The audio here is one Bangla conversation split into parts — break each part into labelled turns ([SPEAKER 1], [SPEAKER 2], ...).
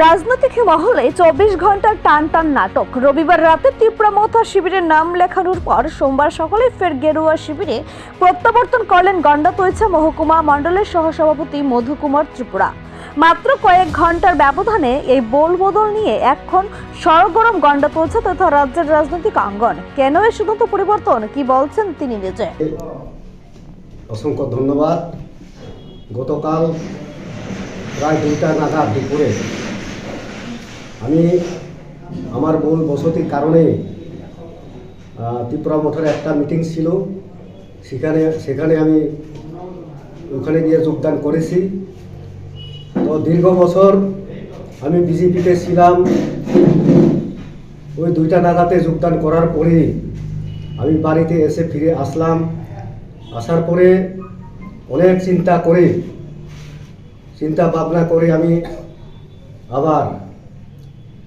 [SPEAKER 1] রাজনৈতিক মহলে 24 ঘন্টার টান টান নাটক। রবিবার রাতে তীব্রমথা শিবিরে নাম লেখানোর পর সোমবার সকালে ফের গেরুয়া শিবিরে প্রত্যাবর্তন করলেন গন্ডাতৈছা মহকুমা মণ্ডলের সহসভাপতি মধু কুমার ত্রিপুরা। মাত্র কয়েক ঘন্টার ব্যবধানে এই বদল নিয়ে এখন সরগরম গন্ডাতৈছা তথা রাজ্যের রাজনৈতিক অঙ্গন। কেন এই সিদ্ধান্ত পরিবর্তন, কি বলছেন তিনি নিজে?
[SPEAKER 2] অসংখ্য ধন্যবাদ। গতকাল প্রায় 2টা নাগাদ দুপুরে আমি আমার মূল বসতির কারণে ত্রিপুরা মঠের একটা মিটিং ছিল, সেখানে আমি ওখানে গিয়ে যোগদান করেছি। তো দীর্ঘ বছর আমি বিজেপিতে ছিলাম। ওই 2টা নাগাদে যোগদান করার পরে আমি বাড়িতে এসে ফিরে আসলাম। আসার পরে অনেক চিন্তা ভাবনা করে আমি আবার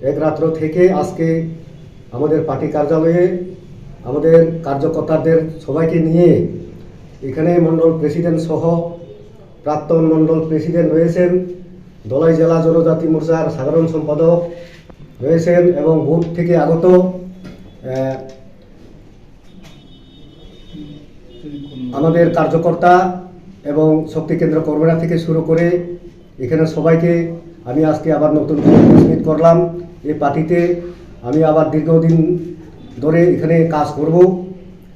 [SPEAKER 2] এক রাত্র থেকে আজকে আমাদের পার্টি কার্যালয়ে আমাদের কার্যকর্তাদের সবাইকে নিয়ে এখানে মণ্ডল প্রেসিডেন্ট সহ প্রাক্তন মণ্ডল প্রেসিডেন্ট রয়েছেন, ধলাই জেলা জনজাতি মোর্চার সাধারণ সম্পাদক রয়েছেন এবং বুথ থেকে আগত আমাদের কার্যকর্তা এবং শক্তি কেন্দ্র কর্মীরা থেকে শুরু করে এখানে সবাইকে আমি আজকে আবার নতুন করে মিট করলাম। এই পার্টিতে আমি আবার দীর্ঘদিন ধরে এখানে কাজ করব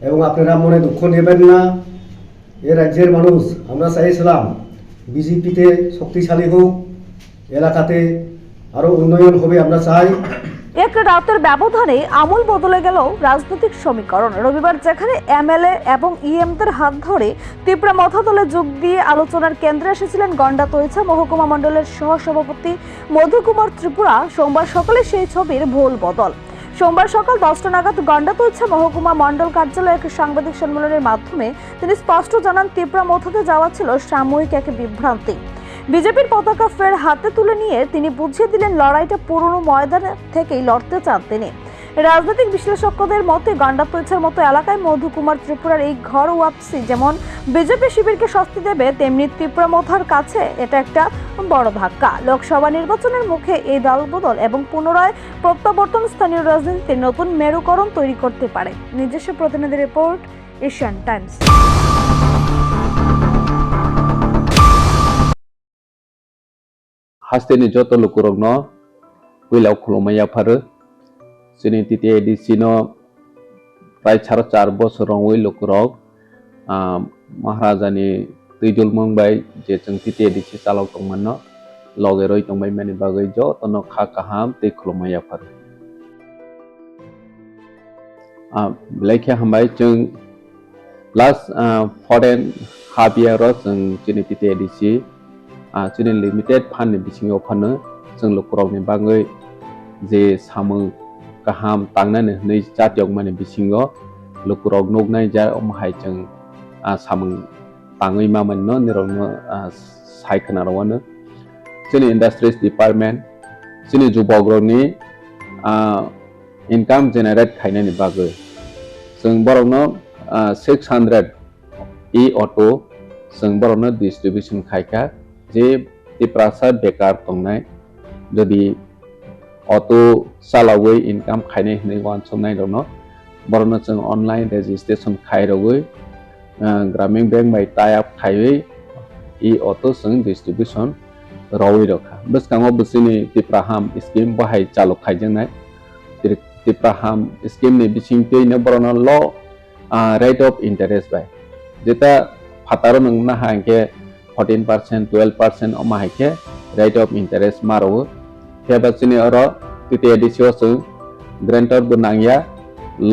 [SPEAKER 2] এবং আপনারা মনে দুঃখ নেবেন না। এ রাজ্যের মানুষ আমরা চাইছিলাম বিজেপিতে শক্তিশালী হোক, এলাকাতে আরও উন্নয়ন হবে, আমরা চাই।
[SPEAKER 1] এক রাতের ব্যবধানে আমূল বদলে গেল রাজনৈতিক সমীকরণ। রবিবার যেখানে এমএলএ এবং ইএমদের হাত ধরে তীব্রমথা দলে যোগ দিয়ে আলোচনার কেন্দ্রে এসেছিলেন গন্ডাতৈছা মহকুমা মণ্ডলের সহসভাপতি মধু কুমার ত্রিপুরা, সোমবার সকালে সেই ছবির ভুল বদল। সোমবার সকাল 10টা নাগাদ গন্ডাতৈছা মহকুমা মণ্ডল কার্যালয়ে এক সাংবাদিক সম্মেলনের মাধ্যমে তিনি স্পষ্ট জানান, তীব্রমথাতে যাওয়া ছিল সাময়িক এক বিভ্রান্তি। বিজেপির পতাকা ফের হাতে তুলে নিয়ে তিনি বুঝিয়ে দিলেন লড়াইটা পুরনো ময়দান থেকেই লড়তে চান তিনি। রাজনৈতিক বিশ্লেষকদের মতে গন্ডাতৈছার মতো এলাকায় মধু কুমার ত্রিপুরার এই ঘর ওয়াপসি যেমন বিজেপি শিবিরকে স্বস্তি দেবে, তেমনি তীব্রমথার কাছে এটা একটা বড় ধাক্কা। লোকসভা নির্বাচনের মুখে এই দলবদল এবং পুনরায় প্রত্যাবর্তন স্থানীয় রাজনীতিতে নতুন মেরুকরণ তৈরি করতে পারে। নিজস্ব প্রতিনিধি report, Asian Times.
[SPEAKER 3] Hasteni joto lukurogno wilau khulumaya pharu sini titi edisi no prai 4.5 bosorong wi lukurog maharaja ni tuijul mongbai je chung titi edisi chalok tongmanno loge roi tongbai mani bagai jo tono kha kaham tei khulumaya pharu blaikhe hambai chung last foreign half year ro chung sini titi edisi chini limited fan ni bisingo phano जों lukurogni bagai je samung kaham tangnani nei jatiok mani bisingo lukurog nognai ja omhai जों samung tangui mamanno nirogno saikana rawano chini industries department chini jubogrogni income generate khainani bagai जों borogno 600 e-auto जों borogno distribution khaika जे टिप्रासा बेकार तंगनाय जदि ऑटो सालावै इनकाम खायनाय हनै वानसमनाय दनो बरनो जों ऑनलाइन रेजिस्ट्रेशन खायरगै ग्रामीण बैंक बाय टाइ अप खायै इ ऑटो जों डिस्ट्रीब्यूशन रवै रखा बसकांगो बसिनि टिप्राहाम स्कीम बाहाय चालु खायजनाय टिप्राहाम स्कीम नि बिसिंतैनो बरनो ल रेट ऑफ इंटरेस्ट बाय जेता फातारो नंगना हांके 14%, 12% omahike rate of interest maro hebasini oro titi edisio sung grantor bunangya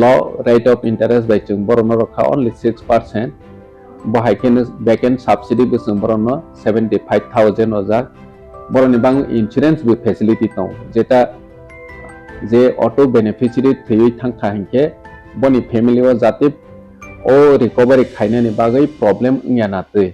[SPEAKER 3] low rate of interest by chung borono rokha only 6% bahike backend subsidy busung borono 75,000 ojak boroni bang insurance bi facility tong jeta je auto beneficiary thei thangkha hinke boni family o jati o recovery khainani bagai problem ngya na tei